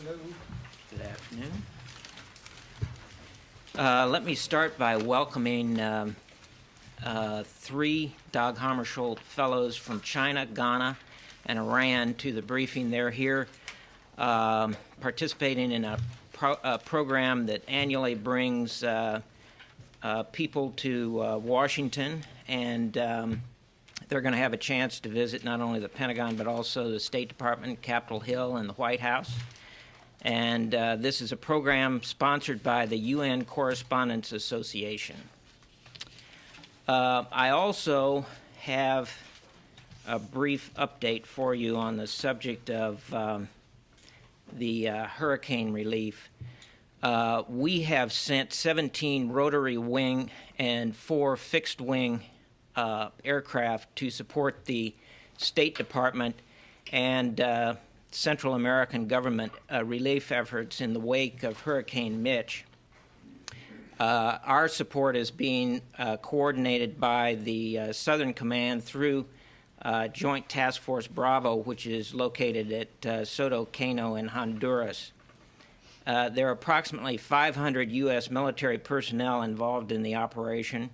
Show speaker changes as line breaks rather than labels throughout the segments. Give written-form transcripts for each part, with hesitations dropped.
afternoon.
Good afternoon. Let me start by welcoming three Dag Hammarskjöld Fellows from China, Ghana, and Iran to the briefing. They're here participating in a program that annually brings people to Washington, and they're going to have a chance to visit not only the Pentagon but also the State Department, Capitol Hill, and the White House. And this is a program sponsored by the UN Correspondents Association. I also have a brief update for you on the subject of the hurricane relief. We have sent 17 rotary wing and 4 fixed wing aircraft to support the State Department and Central American government relief efforts in the wake of Hurricane Mitch. Our support is being coordinated by the Southern Command through Joint Task Force Bravo, which is located at Soto Cano in Honduras. There are approximately 500 U.S. military personnel involved in the operation.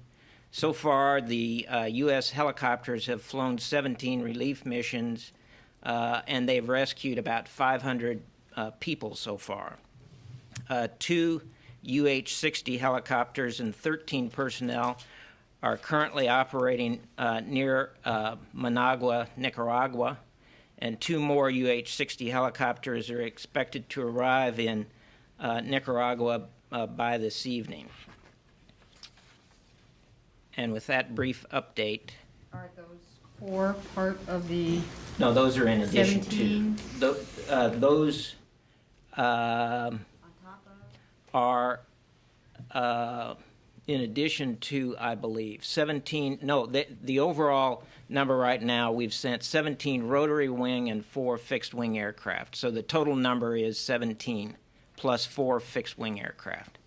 So far, the U.S. helicopters have flown 17 relief missions, and they've rescued about 500 people so far. 2 UH-60 helicopters and 13 personnel are currently operating near Managua, Nicaragua, and 2 more UH-60 helicopters are expected to arrive in Nicaragua by this evening. And with that brief update.
Are those 4 part of the
No, those are in addition
17?
to. Those
On top of?
are in addition to, I believe, 17. No, the overall number right now, we've sent 17 rotary wing and 4 fixed wing aircraft. So the total number is 17 plus 4 fixed wing aircraft.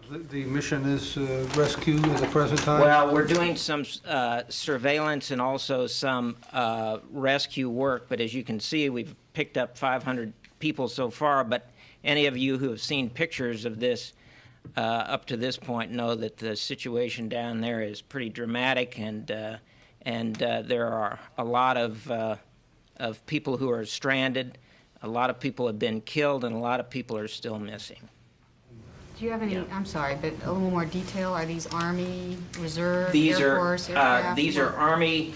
The mission is rescue at the present time?
Well, we're doing some surveillance and also some rescue work, but as you can see, we've picked up 500 people so far, but any of you who have seen pictures of this up to this point know that the situation down there is pretty dramatic, and there are a lot of people who are stranded, a lot of people have been killed, and a lot of people are still missing.
Do you have any, I'm sorry, but a little more detail? Are these Army, Reserve,
These
Air
are
Force, aircraft?
these are Army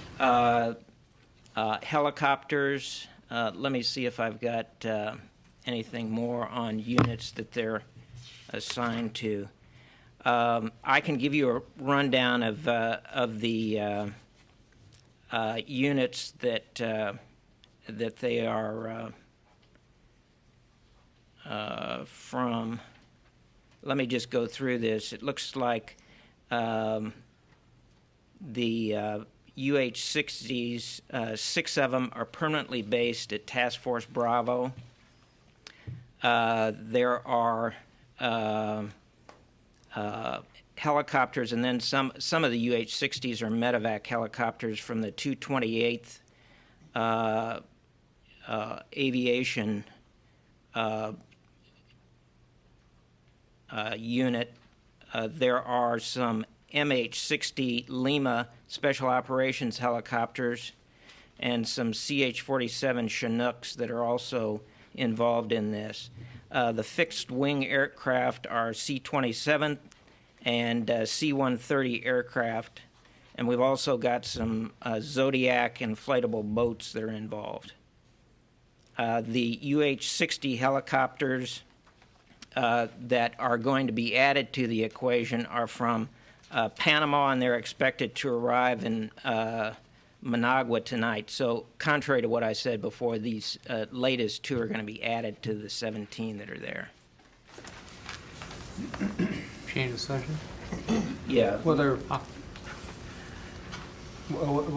helicopters. Let me see if I've got anything more on units that they're assigned to. I can give you a rundown of the units that they are from. Let me just go through this. It looks like the UH-60s, 6 of them are permanently based at Task Force Bravo. There are helicopters, and then some of the UH-60s are medevac helicopters from the 228th Aviation unit. There are some MH-60 Lima Special Operations helicopters and some CH-47 Chinooks that are also involved in this. The fixed wing aircraft are C-27 and C-130 aircraft, and we've also got some Zodiac inflatable boats that are involved. The UH-60 helicopters that are going to be added to the equation are from Panama, and they're expected to arrive in Managua tonight. So contrary to what I said before, these latest 2 are going to be added to the 17 that are there.
Change of subject?
Yeah.
Will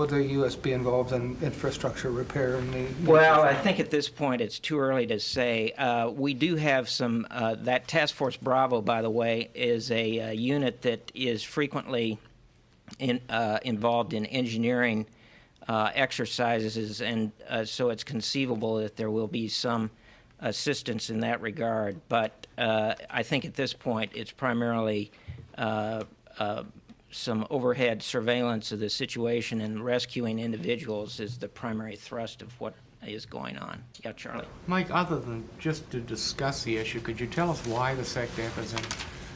the U.S. be involved in infrastructure repair?
Well, I think at this point it's too early to say. We do have some, that Task Force Bravo, by the way, is a unit that is frequently involved in engineering exercises, and so it's conceivable that there will be some assistance in that regard. But I think at this point it's primarily some overhead surveillance of the situation, and rescuing individuals is the primary thrust of what is going on. Yeah, Charlie.
Mike, other than just to discuss the issue, could you tell us why the SecDef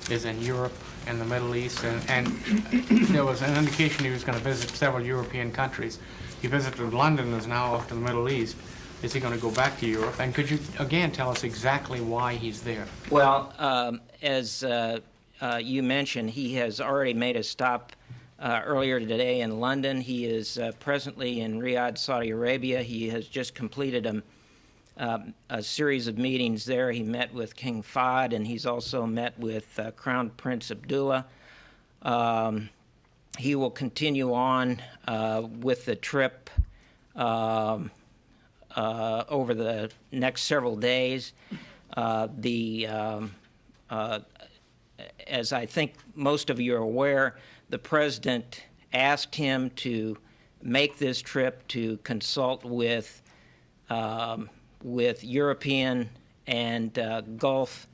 is in Europe and the Middle East? And there was an indication he was going to visit several European countries. He visited London, is now off to the Middle East. Is he going to go back to Europe? And could you, again, tell us exactly why he's there?
Well, as you mentioned, he has already made a stop earlier today in London. He is presently in Riyadh, Saudi Arabia. He has just completed a series of meetings there. He met with King Fahd, and he's also met with Crown Prince Abdullah. He will continue on with the trip over the next several days. As I think most of you are aware, the President asked him to make this trip to consult with European and Gulf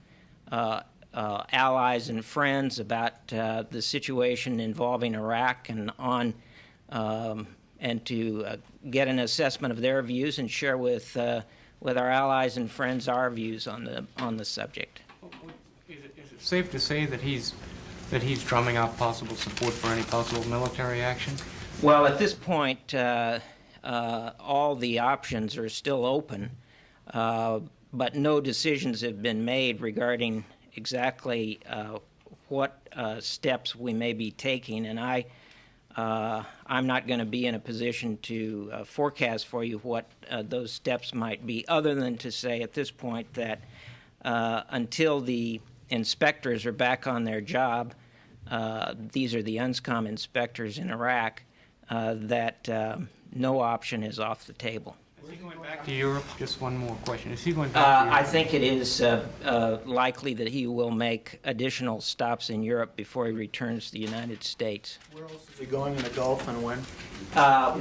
allies and friends about the situation involving Iraq and to get an assessment of their views and share with our allies and friends our views on the subject.
Is it safe to say that he's drumming up possible support for any possible military action?
Well, at this point, all the options are still open, but no decisions have been made regarding exactly what steps we may be taking, and I'm not going to be in a position to forecast for you what those steps might be, other than to say at this point that until the inspectors are back on their job, these are the UNSCOM inspectors in Iraq, that no option is off the table.
Is he going back to Europe? Just one more question. Is he going back to Europe?
I think it is likely that he will make additional stops in Europe before he returns to the United States.
Where else is he going in the Gulf, and when?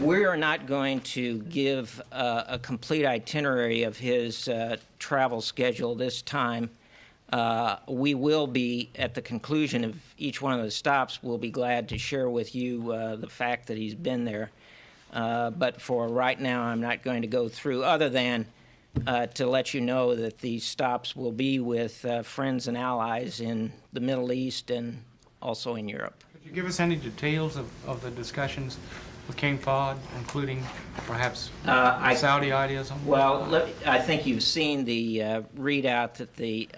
We are not going to give a complete itinerary of his travel schedule this time. We will be, at the conclusion of each one of the stops, we'll be glad to share with you the fact that he's been there. But for right now, I'm not going to go through, other than to let you know that these stops will be with friends and allies in the Middle East and also in Europe.
Could you give us any details of the discussions with King Fahd, including perhaps Saudi ideas?
Well, I think you've seen the readout that the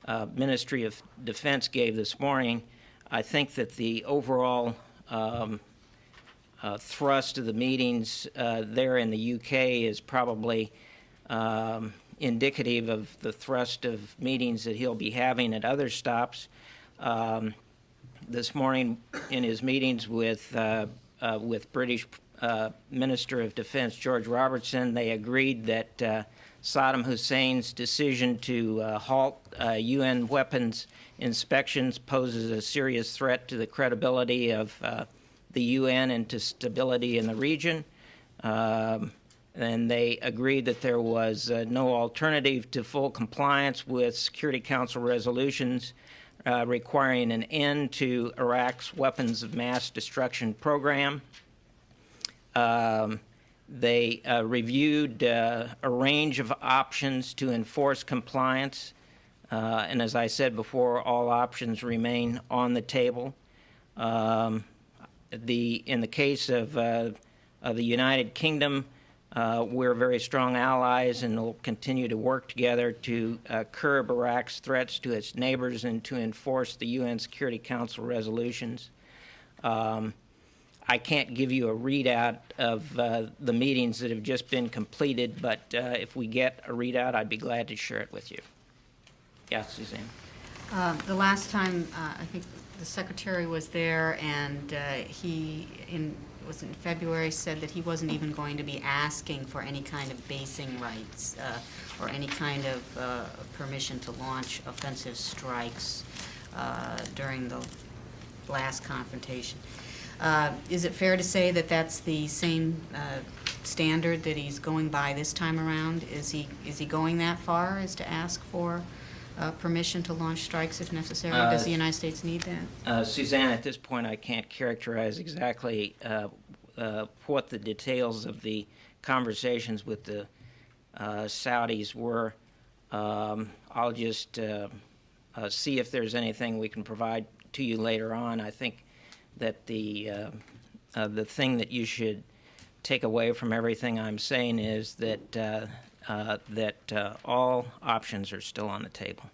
UK Ministry of Defense gave this morning. I think that the overall thrust of the meetings there in the UK is probably indicative of the thrust of meetings that he'll be having at other stops. This morning, in his meetings with British Minister of Defense George Robertson, they agreed that Saddam Hussein's decision to halt UN weapons inspections poses a serious threat to the credibility of the UN and to stability in the region. And they agreed that there was no alternative to full compliance with Security Council resolutions requiring an end to Iraq's weapons of mass destruction program. They reviewed a range of options to enforce compliance. And as I said before, all options remain on the table. In the case of the United Kingdom, we're very strong allies and will continue to work together to curb Iraq's threats to its neighbors and to enforce the UN Security Council resolutions. I can't give you a readout of the meetings that have just been completed, but if we get a readout, I'd be glad to share it with you. Yeah, Suzanne.
The last time, I think the Secretary was there, and he, was in February, said that he wasn't even going to be asking for any kind of basing rights or any kind of permission to launch offensive strikes during the last confrontation. Is it fair to say that that's the same standard that he's going by this time around? Is he going that far as to ask for permission to launch strikes if necessary? Does the United States need that?
Suzanne, at this point, I can't characterize exactly what the details of the conversations with the Saudis were. I'll just see if there's anything we can provide to you later on. I think that the thing that you should take away from everything I'm saying is that all options are still on the table.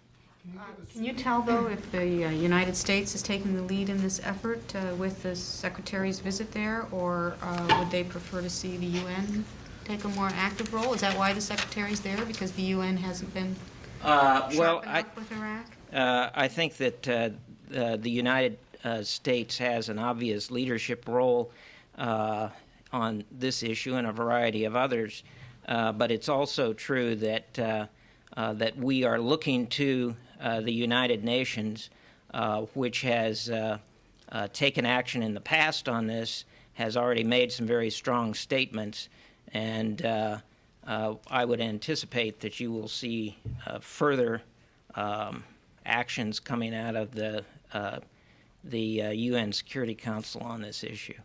Can you tell, though, if the United States is taking the lead in this effort with the Secretary's visit there, or would they prefer to see the UN take a more active role? Is that why the Secretary's there, because the UN hasn't been sharp enough with Iraq?
I think that the United States has an obvious leadership role on this issue and a variety of others, but it's also true that that we are looking to the United Nations, which has taken action in the past on this, has already made some very strong statements, and I would anticipate that you will see further actions coming out of the UN Security Council on this issue.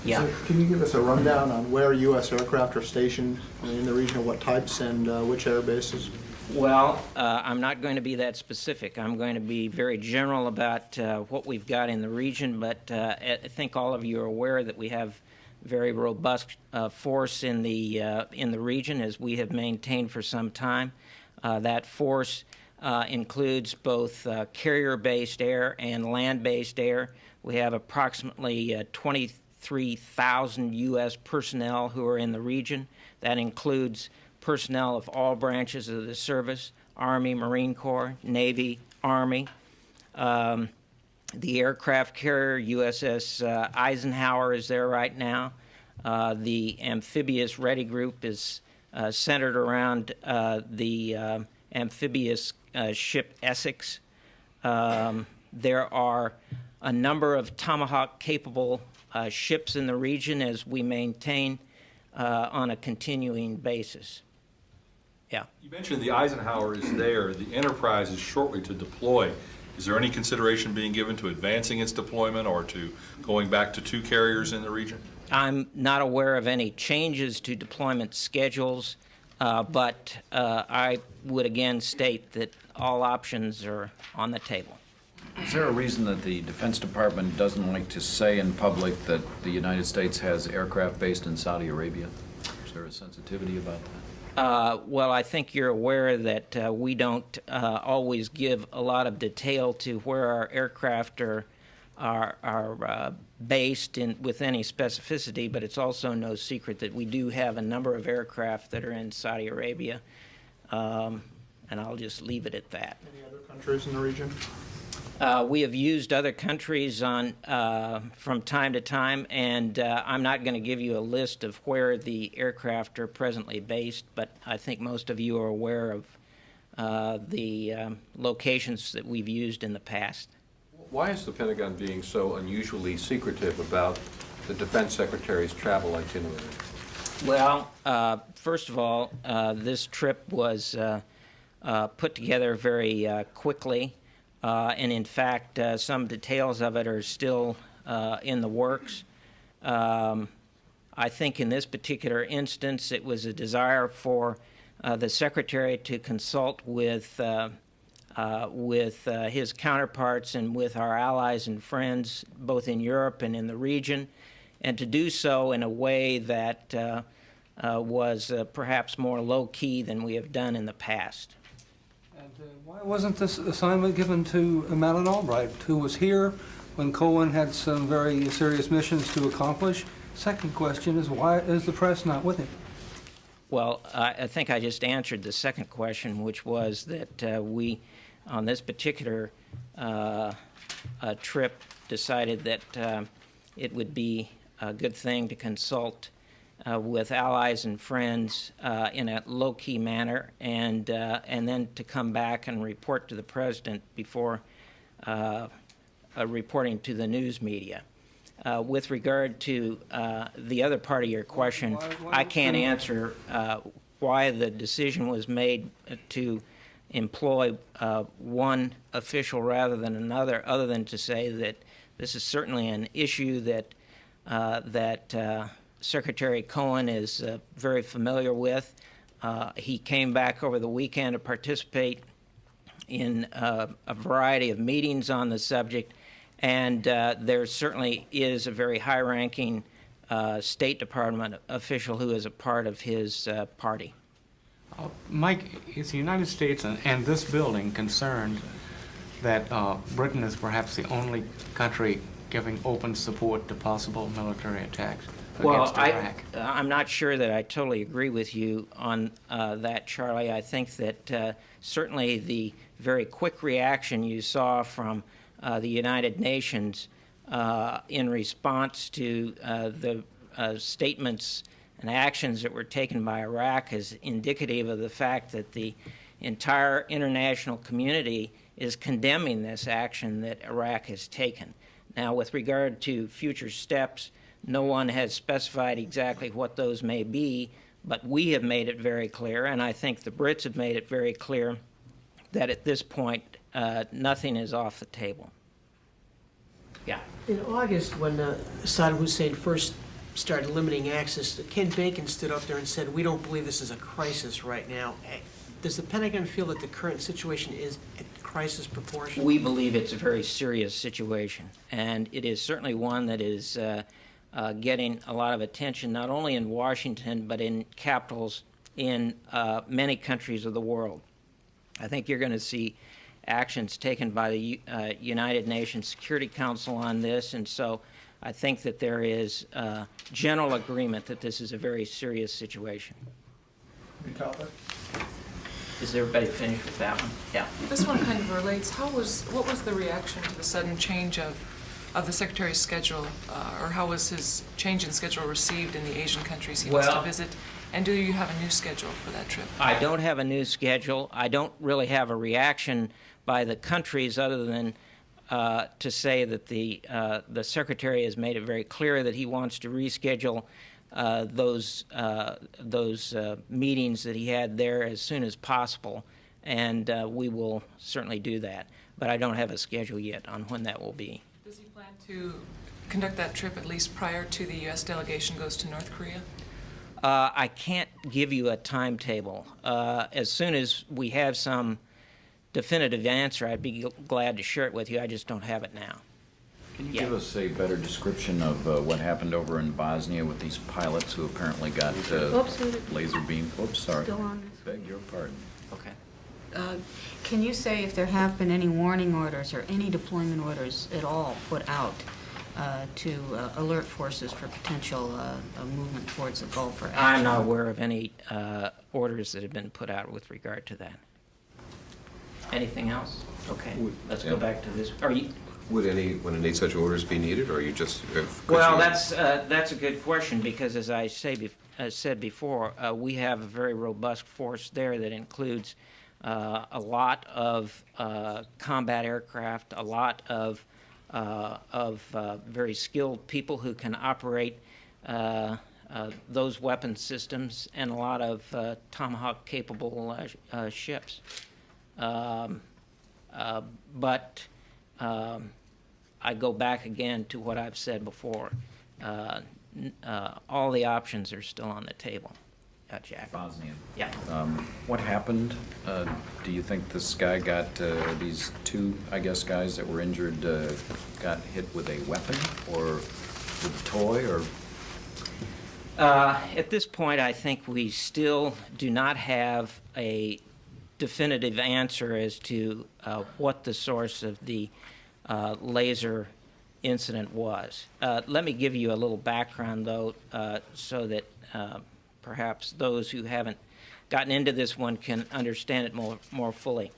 Yeah.
So can you give us a rundown on where U.S. aircraft are stationed in the region, what types and which air bases?
Well, I'm not going to be that specific. I'm going to be very general about what we've got in the region, but I think all of you are aware that we have very robust force in the region, as we have maintained for some time. That force includes both carrier-based air and land-based air. We have approximately 23,000 U.S. personnel who are in the region. That includes personnel of all branches of the service: Army, Marine Corps, Navy, Army. The aircraft carrier USS Eisenhower is there right now. The amphibious ready group is centered around the amphibious ship Essex. There are a number of Tomahawk-capable ships in the region as we maintain on a continuing basis. Yeah.
You mentioned the Eisenhower is there. The Enterprise is shortly to deploy. Is there any consideration being given to advancing its deployment or to going back to 2 carriers in the region?
I'm not aware of any changes to deployment schedules, but I would again state that all options are on the table.
Is there a reason that the Defense Department doesn't like to say in public that the United States has aircraft based in Saudi Arabia? Is there a sensitivity about that?
Well, I think you're aware that we don't always give a lot of detail to where our aircraft are based with any specificity, but it's also no secret that we do have a number of aircraft that are in Saudi Arabia, and I'll just leave it at that.
Any other countries in the region?
We have used other countries from time to time, and I'm not going to give you a list of where the aircraft are presently based, but I think most of you are aware of the locations that we've used in the past.
Why is the Pentagon being so unusually secretive about the Defense Secretary's travel itinerary?
Well, first of all, this trip was put together very quickly. And in fact, some details of it are still in the works. I think in this particular instance, it was a desire for the Secretary to consult with his counterparts and with our allies and friends, both in Europe and in the region, and to do so in a way that was perhaps more low-key than we have done in the past.
Why wasn't this assignment given to Madeleine Albright, who was here when Cohen had some very serious missions to accomplish? Second question is, why is the press not with him?
Well, I think I just answered the second question, which was that we, on this particular trip, decided that it would be a good thing to consult with allies and friends in a low-key manner, and then to come back and report to the President before reporting to the news media. With regard to the other part of your question, I can't answer why the decision was made to employ one official rather than another, other than to say that this is certainly an issue that Secretary Cohen is very familiar with. He came back over the weekend to participate in a variety of meetings on the subject, and there certainly is a very high-ranking State Department official who is a part of his party.
Mike, is the United States and this building concerned that Britain is perhaps the only country giving open support to possible military attacks against Iraq?
I'm not sure that I totally agree with you on that, Charlie. I think that certainly the very quick reaction you saw from the United Nations in response to the statements and actions that were taken by Iraq is indicative of the fact that the entire international community is condemning this action that Iraq has taken. Now, with regard to future steps, no one has specified exactly what those may be, but we have made it very clear, and I think the Brits have made it very clear, that at this point, nothing is off the table. Yeah.
In August, when Saddam Hussein first started limiting access, Ken Bacon stood up there and said, "We don't believe this is a crisis right now." Does the Pentagon feel that the current situation is at crisis proportion?
We believe it's a very serious situation, and it is certainly one that is getting a lot of attention, not only in Washington, but in capitals in many countries of the world. I think you're going to see actions taken by the United Nations Security Council on this, and so I think that there is general agreement that this is a very serious situation. Is everybody finished with that one? Yeah.
This one kind of relates. What was the reaction to the sudden change of the Secretary's schedule, or how was his change in schedule received in the Asian countries he wants to visit? And do you have a new schedule for that trip?
I don't have a new schedule. I don't really have a reaction by the countries other than to say that the Secretary has made it very clear that he wants to reschedule those meetings that he had there as soon as possible, and we will certainly do that. But I don't have a schedule yet on when that will be.
Does he plan to conduct that trip at least prior to the U.S. delegation goes to North Korea?
I can't give you a timetable. As soon as we have some definitive answer, I'd be glad to share it with you. I just don't have it now.
Can you give us a better description of what happened over in Bosnia with these pilots who apparently got laser beam? Oops, sorry.
Still on this.
Beg your pardon.
Okay.
Can you say if there have been any warning orders or any deployment orders at all put out to alert forces for potential movement towards the Gulf or action?
I'm not aware of any orders that have been put out with regard to that. Anything else? Okay, let's go back to this.
Would any such orders be needed, or are you just...
Well, that's a good question, because as I said before, we have a very robust force there that includes a lot of combat aircraft, a lot of very skilled people who can operate those weapon systems, and a lot of Tomahawk-capable ships. But I go back again to what I've said before. All the options are still on the table. Jack.
Bosnia.
Yeah.
What happened? Do you think this guy got, these two, I guess, guys that were injured got hit with a weapon or with a toy, or?
At this point, I think we still do not have a definitive answer as to what the source of the laser incident was. Let me give you a little background, though, so that perhaps those who haven't gotten into this one can understand it more fully.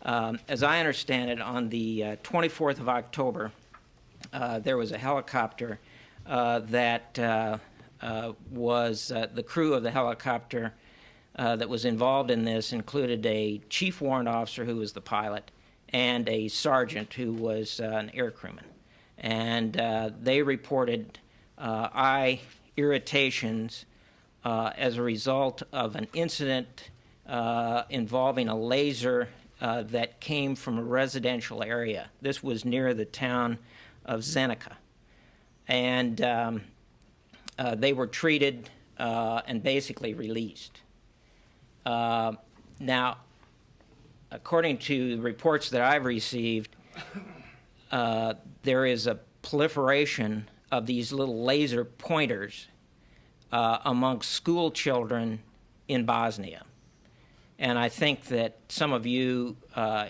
As I understand it, on the 24th of October, there was a helicopter that was the crew of the helicopter that was involved in this included a chief warrant officer who was the pilot and a sergeant who was an air crewman. and they reported eye irritations as a result of an incident involving a laser that came from a residential area. This was near the town of Zenica. And they were treated and basically released. Now, according to reports that I've received, there is a proliferation of these little laser pointers amongst school children in Bosnia. And I think that some of you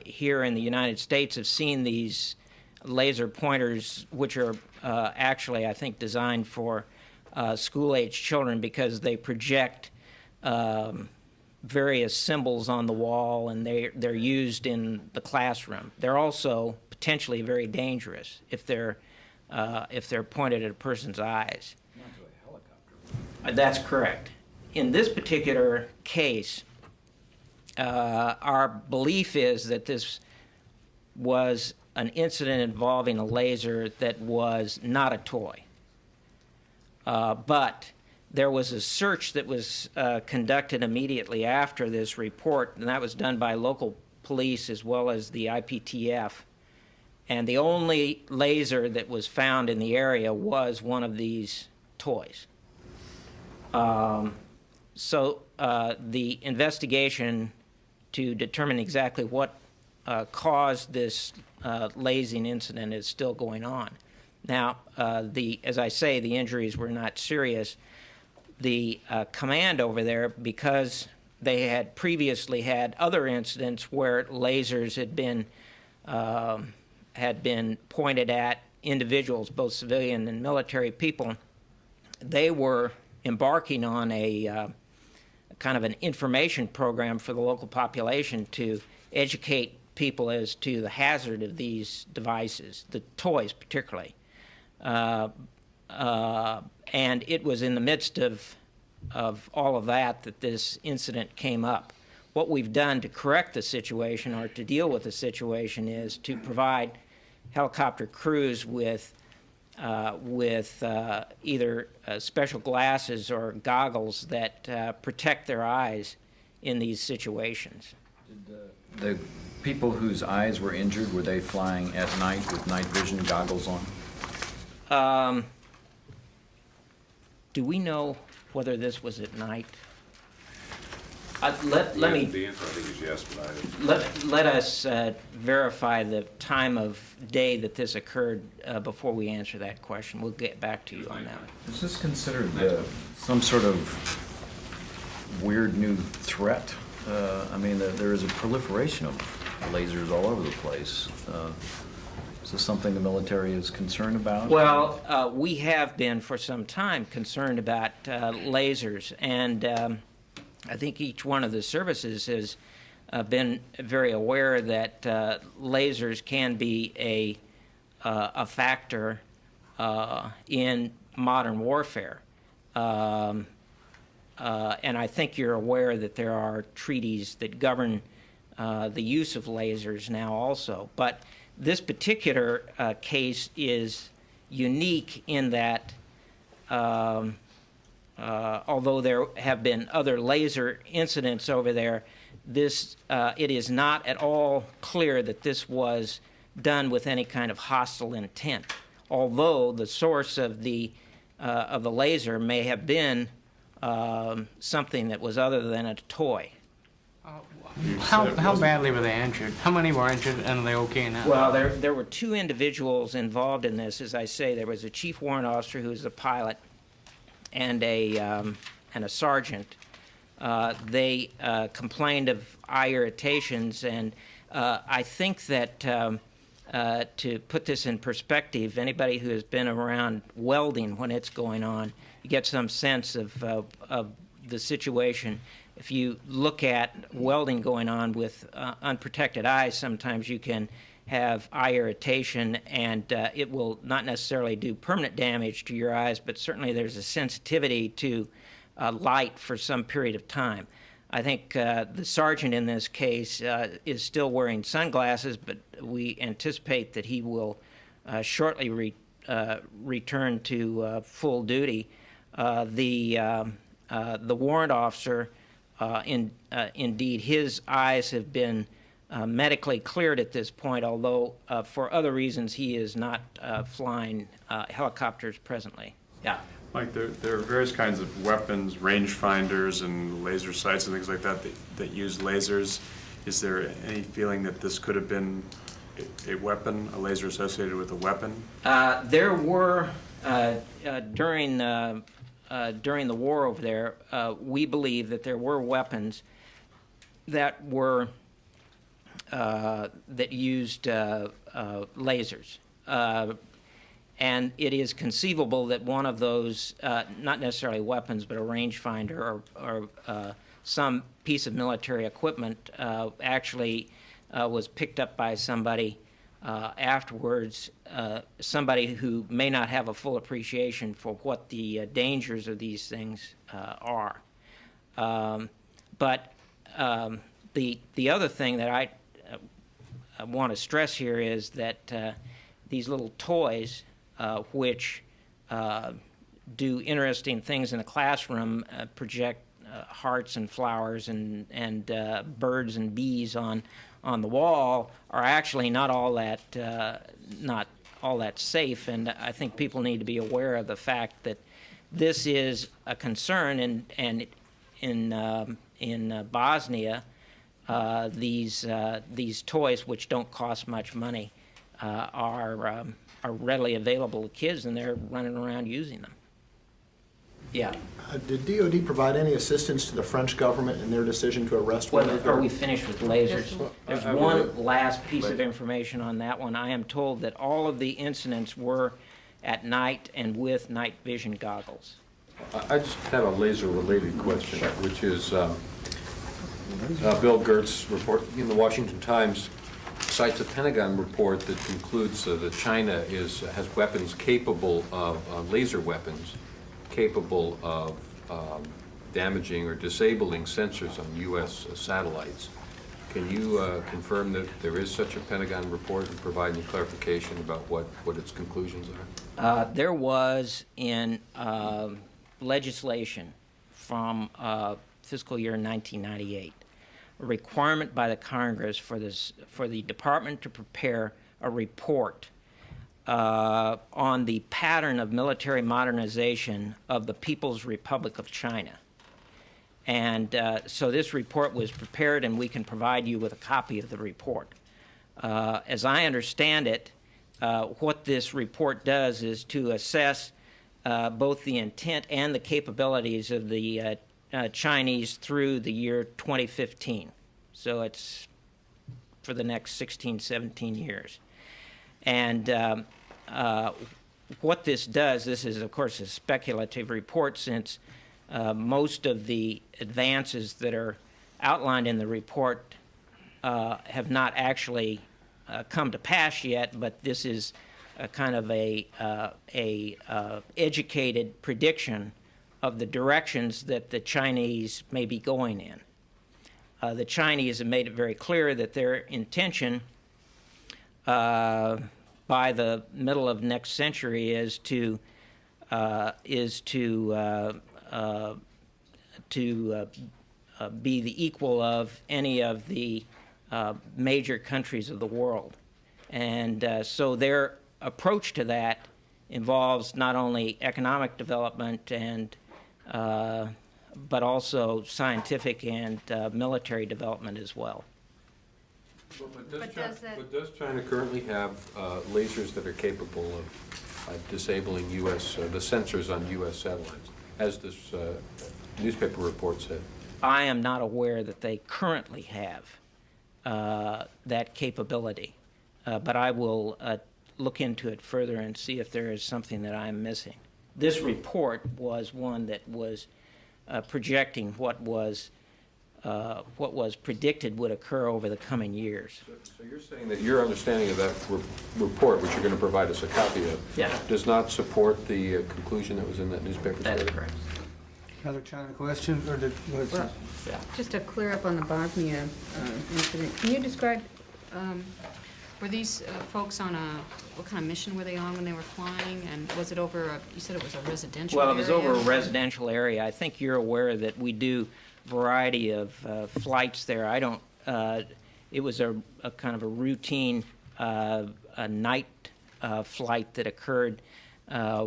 here in the United States have seen these laser pointers, which are actually, I think, designed for school-age children because they project various symbols on the wall, and they're used in the classroom. They're also potentially very dangerous if they're pointed at a person's eyes.
Not to a helicopter.
That's correct. In this particular case, our belief is that this was an incident involving a laser that was not a toy. But there was a search that was conducted immediately after this report, and that was done by local police as well as the IPTF. And the only laser that was found in the area was one of these toys. So the investigation to determine exactly what caused this lasing incident is still going on. Now, as I say, the injuries were not serious. The command over there, because they had previously had other incidents where lasers had been pointed at individuals, both civilian and military people, they were embarking on a kind of an information program for the local population to educate people as to the hazard of these devices, the toys particularly. And it was in the midst of all of that this incident came up. What we've done to correct the situation or to deal with the situation is to provide helicopter crews with either special glasses or goggles that protect their eyes in these situations.
Did the people whose eyes were injured, were they flying at night with night vision goggles on?
Do we know whether this was at night? Let me.
The answer, I think, is yes, but
Let us verify the time of day that this occurred before we answer that question. We'll get back to you on that.
Is this considered some sort of weird new threat? I mean, there is a proliferation of lasers all over the place. Is this something the military is concerned about?
Well, we have been for some time concerned about lasers, and I think each one of the services has been very aware that lasers can be a factor in modern warfare. And I think you're aware that there are treaties that govern the use of lasers now also. But this particular case is unique in that although there have been other laser incidents over there, it is not at all clear that this was done with any kind of hostile intent. Although the source of the laser may have been something that was other than a toy.
How badly were they injured? How many were injured, and are they okay now?
Well, there were two individuals involved in this. As I say, there was a chief warrant officer who was a pilot, and a sergeant. They complained of eye irritations, and I think that to put this in perspective, anybody who has been around welding when it's going on, you get some sense of the situation. If you look at welding going on with unprotected eyes, sometimes you can have eye irritation, and it will not necessarily do permanent damage to your eyes, but certainly there's a sensitivity to light for some period of time. I think the sergeant in this case is still wearing sunglasses, but we anticipate that he will shortly return to full duty. The warrant officer, indeed, his eyes have been medically cleared at this point, although for other reasons he is not flying helicopters presently. Yeah.
Mike, there are various kinds of weapons, rangefinders and laser sights and things like that that use lasers. Is there any feeling that this could have been a weapon, a laser associated with a weapon?
There were, during the war over there, we believe that there were weapons that were that used lasers. And it is conceivable that one of those, not necessarily weapons, but a rangefinder or some piece of military equipment actually was picked up by somebody afterwards, somebody who may not have a full appreciation for what the dangers of these things are. But the other thing that I want to stress here is that these little toys, which do interesting things in the classroom, project hearts and flowers and birds and bees on the wall, are actually not all that safe. And I think people need to be aware of the fact that this is a concern. And in Bosnia, these toys, which don't cost much money, are readily available to kids, and they're running around using them. Yeah.
Did DoD provide any assistance to the French government in their decision to arrest one?
Well, are we finished with lasers? There's
I
one
would-
last piece of information on that one. I am told that all of the incidents were at night and with night vision goggles.
I just have a laser-related question, which is Bill Gert's report in the Washington Times cites a Pentagon report that concludes that China has weapons capable of laser weapons capable of damaging or disabling sensors on U.S. satellites. Can you confirm that there is such a Pentagon report and provide any clarification about what its conclusions are?
There was in legislation from fiscal year 1998 a requirement by the Congress for the department to prepare a report on the pattern of military modernization of the People's Republic of China. And so this report was prepared, and we can provide you with a copy of the report. As I understand it, what this report does is to assess both the intent and the capabilities of the Chinese through the year 2015. So it's for the next 16, 17 years. And what this does, this is, of course, a speculative report, since most of the advances that are outlined in the report have not actually come to pass yet, but this is a kind of a educated prediction of the directions that the Chinese may be going in. The Chinese have made it very clear that their intention by the middle of next century is to be the equal of any of the major countries of the world. And so their approach to that involves not only economic development and but also scientific and military development as well.
But
Does China currently have lasers that are capable of disabling U.S. The sensors on U.S. satellites, as this newspaper report said?
I am not aware that they currently have that capability, but I will look into it further and see if there is something that I'm missing. This report was one that was projecting what was predicted would occur over the coming years.
So you're saying that your understanding of that report, which you're going to provide us a copy of, does not support the conclusion that was in that newspaper?
That is correct.
Another China question, or
Well, just to clear up on the Bosnia incident, can you describe Were these folks on what kind of mission were they on when they were flying? And was it over, you said it was a residential area?
Well, it was over a residential area. I think you're aware that we do a variety of flights there. I don't, it was a kind of a routine a night flight that occurred.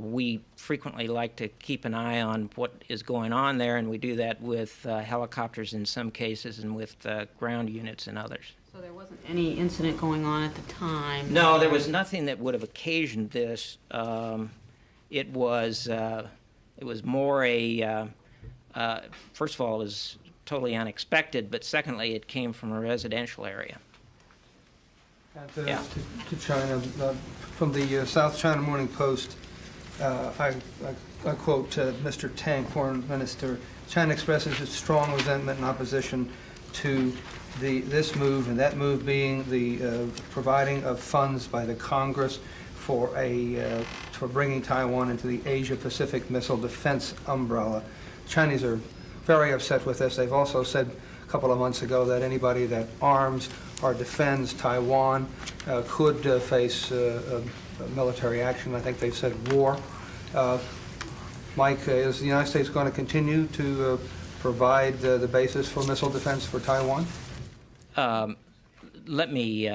We frequently like to keep an eye on what is going on there, and we do that with helicopters in some cases and with ground units in others.
So there wasn't any incident going on at the time?
No, there was nothing that would have occasioned this. It was more a, first of all, it was totally unexpected, but secondly, it came from a residential area.
And,
Yeah.
to China, from the South China Morning Post, I quote Mr. Tang, Foreign Minister, China expresses its strong resentment and opposition to this move, and that move being the providing of funds by the Congress for bringing Taiwan into the Asia-Pacific Missile Defense umbrella. Chinese are very upset with this. They've also said a couple of months ago that anybody that arms or defends Taiwan could face military action. I think they've said war. Mike, is the United States going to continue to provide the basis for missile defense for Taiwan?
Let me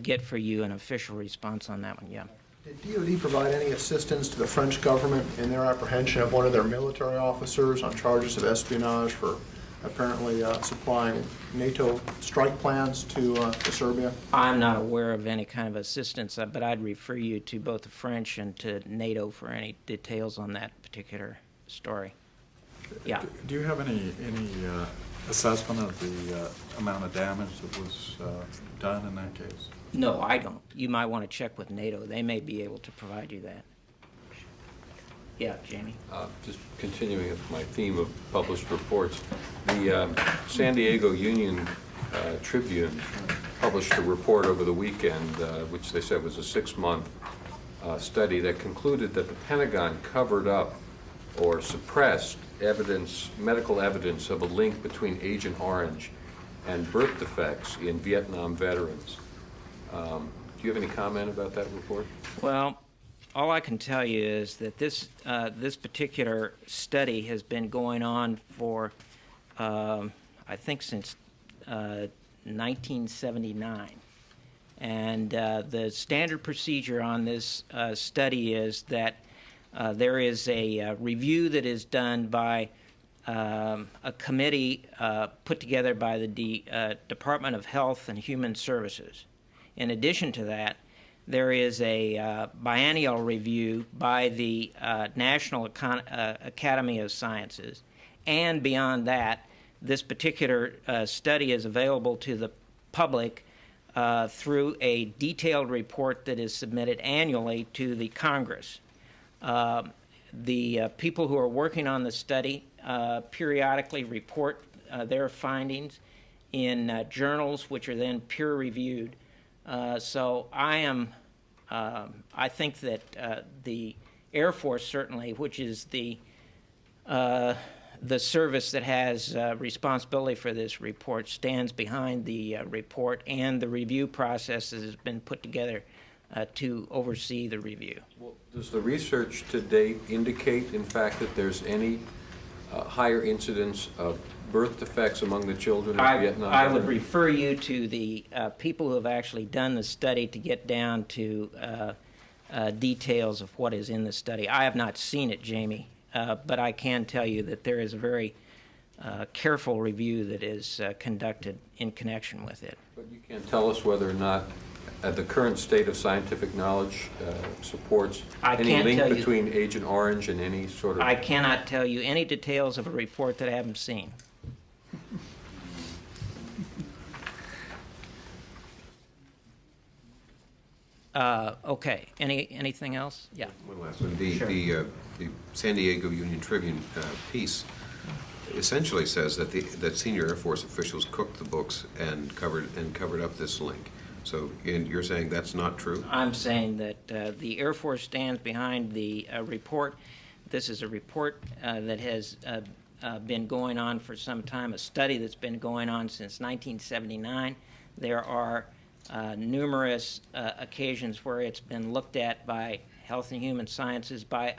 get for you an official response on that one, yeah.
Did DoD provide any assistance to the French government in their apprehension of one of their military officers on charges of espionage for apparently supplying NATO strike plans to Serbia?
I'm not aware of any kind of assistance, but I'd refer you to both the French and to NATO for any details on that particular story. Yeah.
Do you have any assessment of the amount of damage that was done in that case?
No, I don't. You might want to check with NATO. They may be able to provide you that. Yeah, Jamie?
Just continuing with my theme of published reports, the San Diego Union Tribune published a report over the weekend, which they said was a 6-month study that concluded that the Pentagon covered up or suppressed evidence, medical evidence of a link between Agent Orange and birth defects in Vietnam veterans. Do you have any comment about that report?
Well, all I can tell you is that this particular study has been going on for, I think, since 1979. And the standard procedure on this study is that there is a review that is done by a committee put together by the Department of Health and Human Services. In addition to that, there is a biennial review by the National Academy of Sciences. And beyond that, this particular study is available to the public through a detailed report that is submitted annually to the Congress. The people who are working on the study periodically report their findings in journals, which are then peer-reviewed. So I think that the Air Force certainly, which is the service that has responsibility for this report, stands behind the report, and the review process has been put together to oversee the review.
Well, does the research to date indicate, in fact, that there's any higher incidence of birth defects among the children in Vietnam?
I would refer you to the people who have actually done the study to get down to details of what is in the study. I have not seen it, Jamie, but I can tell you that there is a very careful review that is conducted in connection with it.
But you can't tell us whether or not the current state of scientific knowledge supports any link between Agent Orange and any sort of...
I cannot tell you any details of a report that I haven't seen. Okay. Anything else? Yeah.
One last one.
Sure.
The San Diego Union Tribune piece essentially says that that senior Air Force officials cooked the books and covered up this link. So you're saying that's not true?
I'm saying that the Air Force stands behind the report. This is a report that has been going on for some time, a study that's been going on since 1979. There are numerous occasions where it's been looked at by Health and Human Sciences, by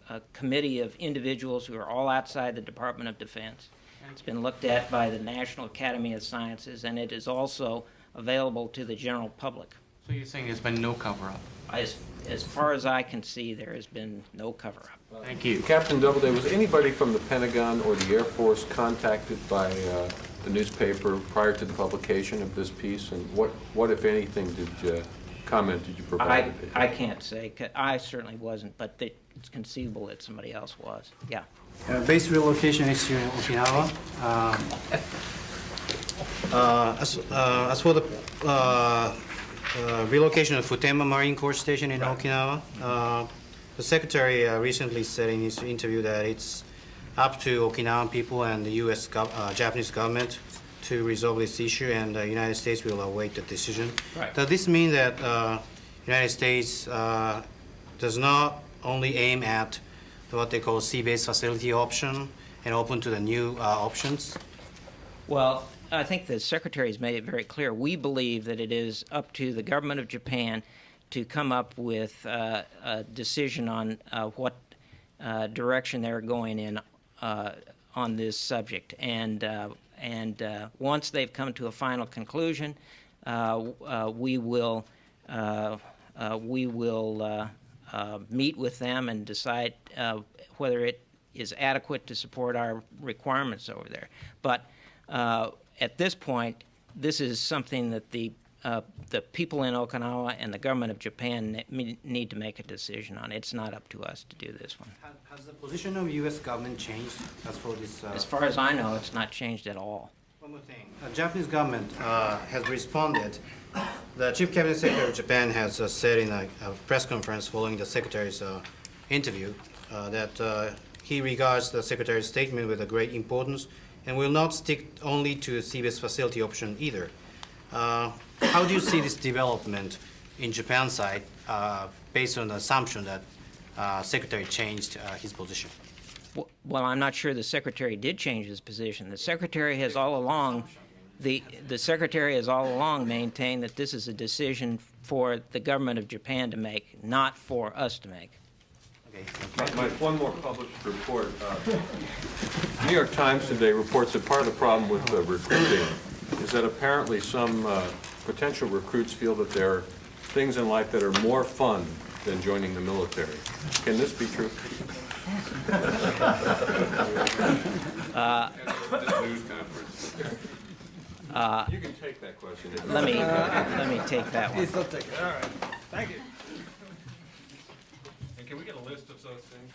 a committee of individuals who are all outside the Department of Defense. It's been looked at by the National Academy of Sciences, and it is also available to the general public.
So you're saying there's been no cover-up?
As far as I can see, there has been no cover-up.
Thank you.
Captain Doubleday, was anybody from the Pentagon or the Air Force contacted by the newspaper prior to the publication of this piece? And what if anything, comment did you provide?
I can't say. I certainly wasn't, but it's conceivable that somebody else was. Yeah.
Base relocation is here in Okinawa. As for the relocation of Futenma Marine Corps Station in Okinawa, the Secretary recently said in his interview that it's up to Okinawan people and the U.S. Japanese government to resolve this issue, and the United States will await the decision.
Right.
Does this mean that United States does not only aim at what they call sea-based facility option and open to the new options?
Well, I think the Secretary has made it very clear. We believe that it is up to the government of Japan to come up with a decision on what direction they're going in on this subject. And once they've come to a final conclusion, we will meet with them and decide whether it is adequate to support our requirements over there. But at this point, this is something that the people in Okinawa and the government of Japan need to make a decision on. It's not up to us to do this one.
Has the position of U.S. government changed as for this?
As far as I know, it's not changed at all.
One more thing. The Japanese government has responded. The Chief Cabinet Secretary of Japan has said in a press conference following the Secretary's interview that he regards the Secretary's statement with a great importance and will not stick only to the sea-based facility option either. How do you see this development in Japan's side based on the assumption that Secretary changed his position?
Well, I'm not sure the Secretary did change his position. The Secretary has all along the Secretary has all along maintained that this is a decision for the government of Japan to make, not for us to make.
Okay.
One more published report. New York Times today reports that part of the problem with recruiting is that apparently some potential recruits feel that there are things in life that are more fun than joining the military. Can this be true? You can take that question.
Let me take that one.
He'll take it. All right. Thank you.
And can we get a list of those things?